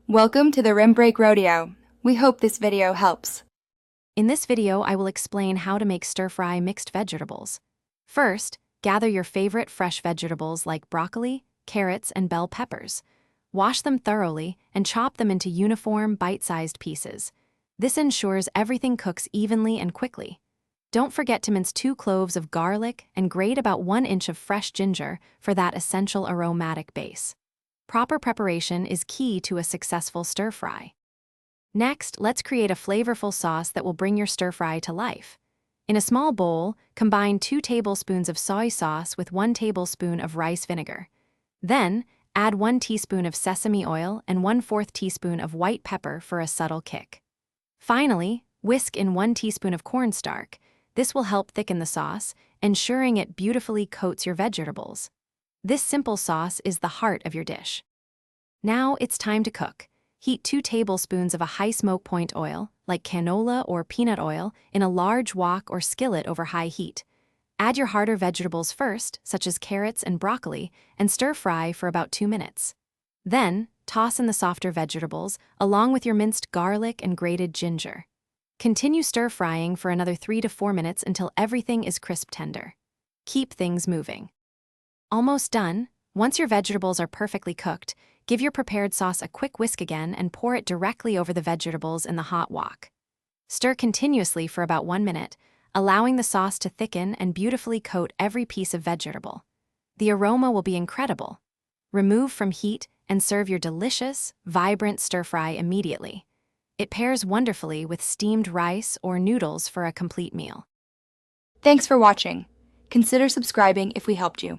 Welcome to the Rim Break Rodeo. We hope this video helps. In this video, I will explain how to make stir-fry mixed vegetables. First, gather your favorite fresh vegetables like broccoli, carrots, and bell peppers. Wash them thoroughly and chop them into uniform, bite-sized pieces. This ensures everything cooks evenly and quickly. Don't forget to mince 2 cloves of garlic and grate about 1 inch of fresh ginger for that essential aromatic base. Proper preparation is key to a successful stir-fry. Next, let's create a flavorful sauce that will bring your stir-fry to life. In a small bowl, combine 2 tablespoons of soy sauce with 1 tablespoon of rice vinegar. Then, add 1 teaspoon of sesame oil and 1/4 teaspoon of white pepper for a subtle kick. Finally, whisk in 1 teaspoon of cornstarch. This will help thicken the sauce, ensuring it beautifully coats your vegetables. This simple sauce is the heart of your dish. Now it's time to cook. Heat 2 tablespoons of a high smoke point oil, like canola or peanut oil, in a large wok or skillet over high heat. Add your harder vegetables first, such as carrots and broccoli, and stir-fry for about 2 minutes. Then, toss in the softer vegetables, along with your minced garlic and grated ginger. Continue stir-frying for another 3 to 4 minutes until everything is crisp tender. Keep things moving. Almost done. Once your vegetables are perfectly cooked, give your prepared sauce a quick whisk again and pour it directly over the vegetables in the hot wok. Stir continuously for about 1 minute, allowing the sauce to thicken and beautifully coat every piece of vegetable. The aroma will be incredible. Remove from heat and serve your delicious, vibrant stir-fry immediately. It pairs wonderfully with steamed rice or noodles for a complete meal. Thanks for watching. Consider subscribing if we helped you.